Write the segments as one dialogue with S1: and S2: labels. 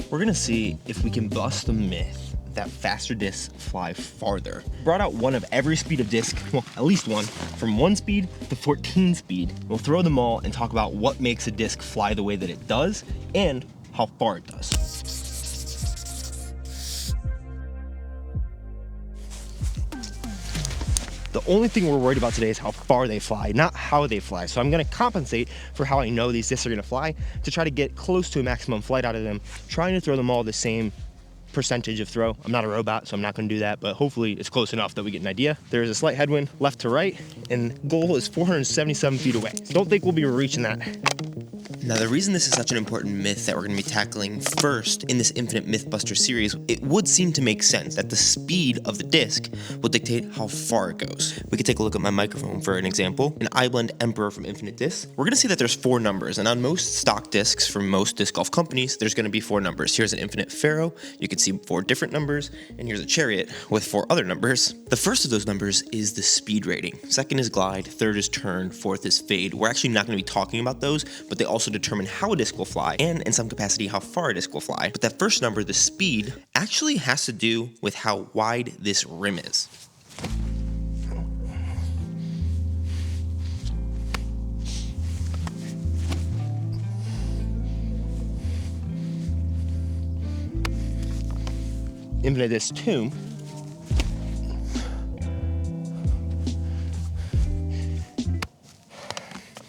S1: We're gonna see if we can bust the myth that faster discs fly farther. Brought out one of every speed of disc, well, at least one, from 1 speed to 14 speed. We'll throw them all and talk about what makes a disc fly the way that it does and how far it does. The only thing we're worried about today is how far they fly, not how they fly. So I'm gonna compensate for how I know these discs are gonna fly to try to get close to a maximum flight out of them, trying to throw them all the same percentage of throw. I'm not a robot, so I'm not gonna do that, but hopefully it's close enough that we get an idea. There is a slight headwind left to right, and goal is 477 feet away. So don't think we'll be reaching that. Now, the reason this is such an important myth that we're going to be tackling first in this Infinite Mythbuster series, it would seem to make sense that the speed of the disc will dictate how far it goes. We could take a look at my microphone for an example. An iBlend Emperor from Infinite Discs. We're going to see that there's 4 numbers, and on most stock discs from most disc golf companies, there's going to be 4 numbers. Here's an Infinite Pharaoh. You can see 4 different numbers, and here's a Chariot with 4 other numbers. The first of those numbers is the speed rating. Second is glide, third is turn, fourth is fade. We're actually not going to be talking about those, but they also determine how a disc will fly and in some capacity how far a disc will fly. But that first number, the speed, actually has to do with how wide this rim is. Infinite Disc 2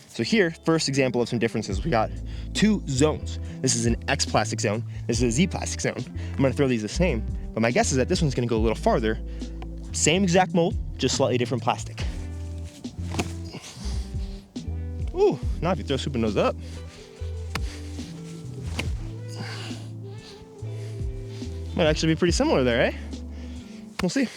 S1: So here, first example of some differences, we got 2 zones. This is an X plastic zone, this is a Z plastic zone. I'm gonna throw these the same, but my guess is that this one's gonna go a little farther. Same exact mold, just slightly different plastic. Ooh, now if you throw Super Nose up, might actually be pretty similar there, eh? We'll see.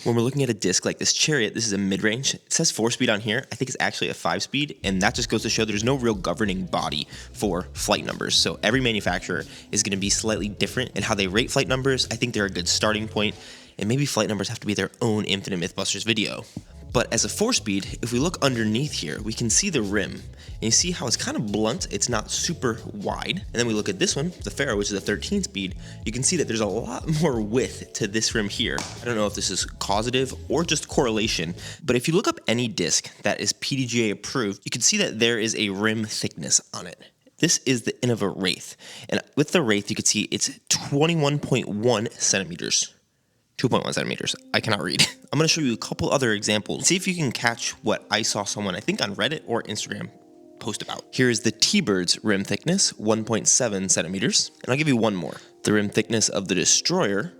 S1: When we're looking at a disc like this Chariot, this is a mid-range. It says 4-speed on here. I think it's actually a 5-speed, and that just goes to show there's no real governing body for flight numbers. So every manufacturer is going to be slightly different in how they rate flight numbers. I think they're a good starting point, and maybe flight numbers have to be their own Infinite Mythbusters video. But as a 4-speed, if we look underneath here, we can see the rim. And you see how it's kind of blunt, it's not super wide. And then we look at this one, the Pharaoh, which is a 13-speed, you can see that there's a lot more width to this rim here. I don't know if this is causative or just correlation, but if you look up any disc that is PDGA approved, you can see that there is a rim thickness on it. This is the Innova Wraith. And with the Wraith, you can see it's 21.1 centimeters. 2.1 centimeters. I cannot read. I'm going to show you a couple other examples. See if you can catch what I saw someone, I think on Reddit or Instagram, post about. Here's the T-Bird's rim thickness, 1.7 centimeters. And I'll give you one more. The rim thickness of the Destroyer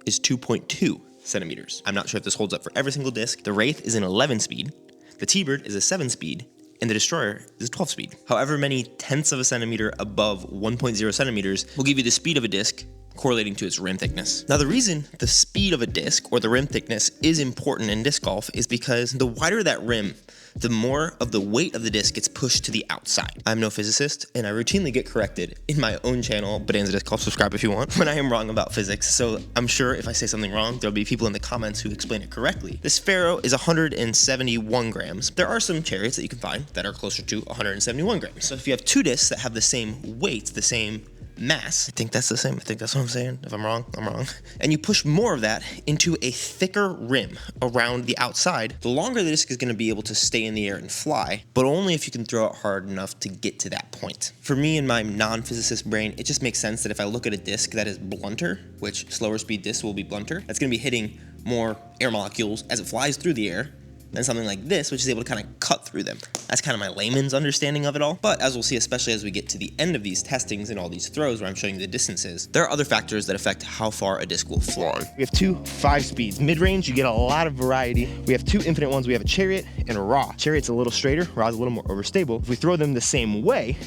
S1: is 2.2 centimeters. I'm not sure if this holds up for every single disc. The Wraith is an 11-speed. The T-Bird is a 7-speed. And the Destroyer is 12-speed. However many tenths of a centimeter above 1.0 centimeters will give you the speed of a disc correlating to its rim thickness. Now, the reason the speed of a disc or the rim thickness is important in disc golf is because the wider that rim, the more of the weight of the disc gets pushed to the outside. I'm no physicist, and I routinely get corrected in my own channel, Bodanza Disc Golf, subscribe if you want, when I am wrong about physics. So I'm sure if I say something wrong, there'll be people in the comments who explain it correctly. This Pharaoh is 171 grams. There are some Chariots that you can find that are closer to 171 grams. So if you have 2 discs that have the same weight, the same mass, I think that's the same. I think that's what I'm saying. If I'm wrong, I'm wrong. And you push more of that into a thicker rim around the outside, the longer the disc is going to be able to stay in the air and fly, but only if you can throw it hard enough to get to that point. For me and my non-physicist brain, it just makes sense that if I look at a disc that is blunter, which slower speed discs will be blunter, that's going to be hitting more air molecules as it flies through the air than something like this, which is able to kind of cut through them. That's kind of my layman's understanding of it all. But as we'll see, especially as we get to the end of these testings and all these throws where I'm showing you the distances, there are other factors that affect how far a disc will fly. We have 2 5-speeds. Mid-range, you get a lot of variety. We have 2 infinite ones. We have a Chariot and a Raw. Chariot's a little straighter, Raw's a little more overstable. If we throw them the same way,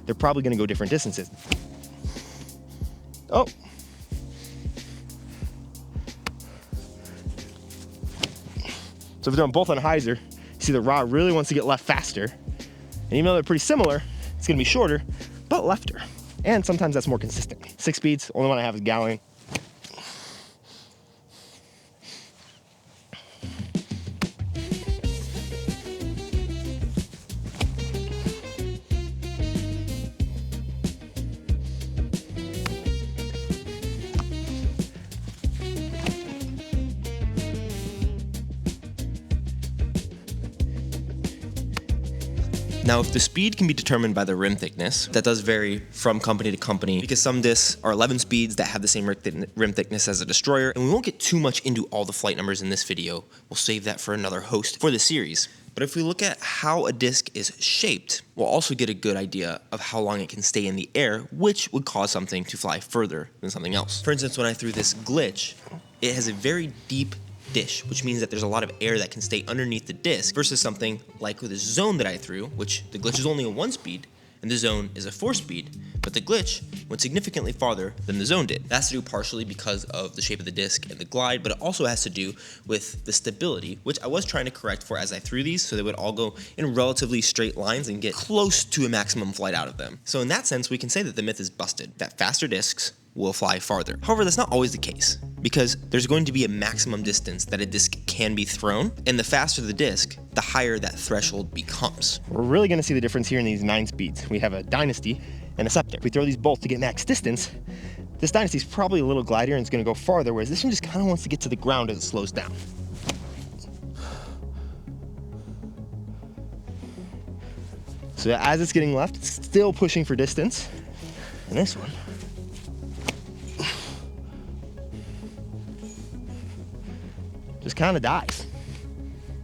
S1: they're probably gonna go different distances. Oh. So if we throw them both on hyzer, you see the Raw really wants to get left faster. And even though they're pretty similar, it's gonna be shorter, but lefter. And sometimes that's more consistent. 6 speeds, only one I have is Gallon. Now, if the speed can be determined by the rim thickness, that does vary from company to company because some discs are 11 speeds that have the same rim thickness as a destroyer, and we won't get too much into all the flight numbers in this video. We'll save that for another host for the series. But if we look at how a disc is shaped, we'll also get a good idea of how long it can stay in the air, which would cause something to fly further than something else. For instance, when I threw this glitch, it has a very deep dish, which means that there's a lot of air that can stay underneath the disc versus something like with this zone that I threw, which the glitch is only a 1 speed and the zone is a 4 speed, but the glitch went significantly farther than the zone did. That has to do partially because of the shape of the disc and the glide, but it also has to do with the stability, which I was trying to correct for as I threw these so they would all go in relatively straight lines and get close to a maximum flight out of them. So in that sense, we can say that the myth is busted, that faster discs will fly farther. However, that's not always the case because there's going to be a maximum distance that a disc can be thrown, and the faster the disc, the higher that threshold becomes.
S2: We're really gonna see the difference here in these 9 speeds. We have a Dynasty and a Scepter. If we throw these both to get max distance, this Dynasty is probably a little glidier and it's gonna go farther, whereas this one just kind of wants to get to the ground as it slows down. So as it's getting left, it's still pushing for distance. And this one, just kind of dies.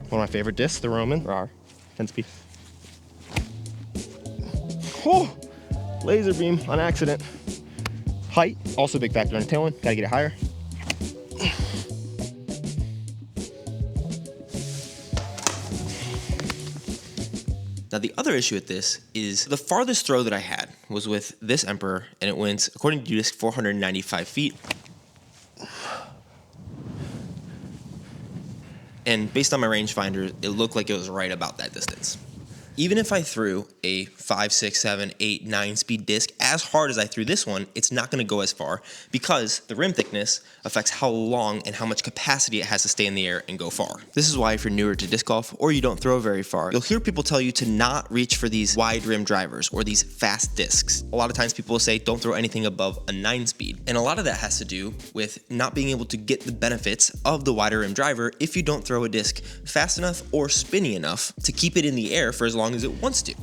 S2: One of my favorite discs, the Roman, RAR, 10 speed. Oh, laser beam on accident. Height, also a big factor on the tailwind, gotta get it higher.
S1: Now the other issue with this is the farthest throw that I had was with this Emperor, and it went, according to disc, 495 feet. And based on my rangefinder, it looked like it was right about that distance. Even if I threw a 5, 6, 7, 8, 9 speed disc as hard as I threw this one, it's not going to go as far because the rim thickness affects how long and how much capacity it has to stay in the air and go far. This is why if you're newer to disc golf or you don't throw very far, you'll hear people tell you to not reach for these wide rim drivers or these fast discs. A lot of times people will say don't throw anything above a 9 speed. And a lot of that has to do with not being able to get the benefits of the wider rim driver if you don't throw a disc fast enough or spinny enough to keep it in the air for as long as it wants to.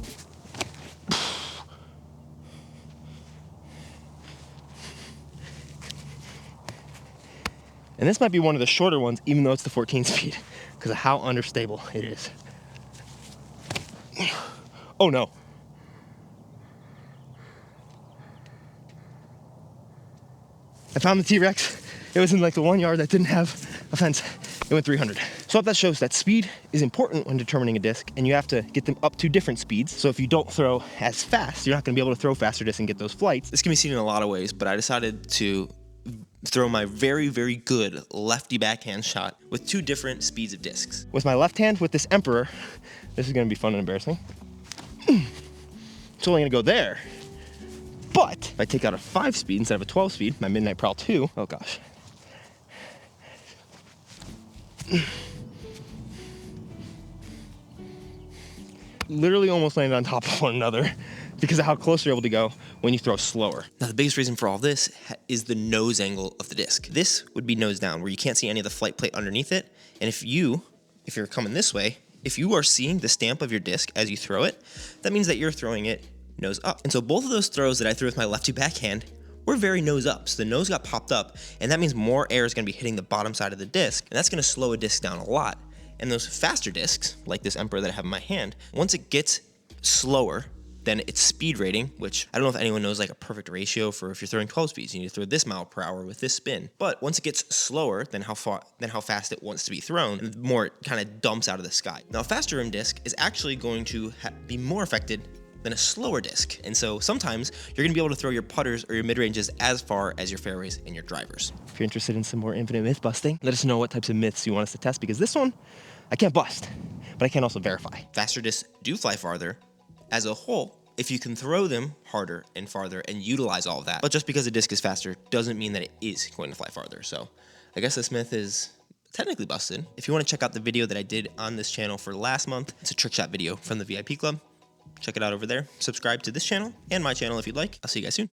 S2: And this might be one of the shorter ones, even though it's the 14 speed, because of how understable it is. Oh no. I found the T-Rex. It was in like the 1 yard that didn't have a fence. It went 300. So that shows that speed is important when determining a disc, and you have to get them up to different speeds. So if you don't throw as fast, you're not gonna be able to throw faster discs and get those flights.
S1: This can be seen in a lot of ways, but I decided to throw my very, very good lefty backhand shot with 2 different speeds of discs.
S2: With my left hand, with this Emperor, this is gonna be fun and embarrassing. It's only gonna go there. But if I take out a 5 speed instead of a 12 speed, my Midnight Prowl 2, oh gosh. Literally almost landed on top of one another because of how close you're able to go when you throw slower.
S1: Now the biggest reason for all this is the nose angle of the disc. This would be nose down where you can't see any of the flight plate underneath it. And if you're coming this way, if you are seeing the stamp of your disc as you throw it, that means that you're throwing it nose up. And so both of those throws that I threw with my lefty backhand were very nose up. So the nose got popped up, and that means more air is gonna be hitting the bottom side of the disc, and that's gonna slow a disc down a lot. And those faster discs, like this Emperor that I have in my hand, once it gets slower than its speed rating, which I don't know if anyone knows like a perfect ratio for if you're throwing 12 speeds, you need to throw this mile per hour with this spin. But once it gets slower than how fast it wants to be thrown, and the more it kind of dumps out of the sky. Now a faster rim disc is actually going to be more affected than a slower disc. And so sometimes you're gonna be able to throw your putters or your mid-ranges as far as your fairways and your drivers.
S2: If you're interested in some more infinite myth busting, let us know what types of myths you want us to test, because this one, I can't bust, but I can also verify.
S1: Faster discs do fly farther as a whole if you can throw them harder and farther and utilize all of that. But just because a disc is faster doesn't mean that it is going to fly farther. So I guess this myth is technically busted. If you wanna check out the video that I did on this channel for last month, it's a trick shot video from the VIP Club. Check it out over there. Subscribe to this channel and my channel if you'd like. I'll see you guys soon.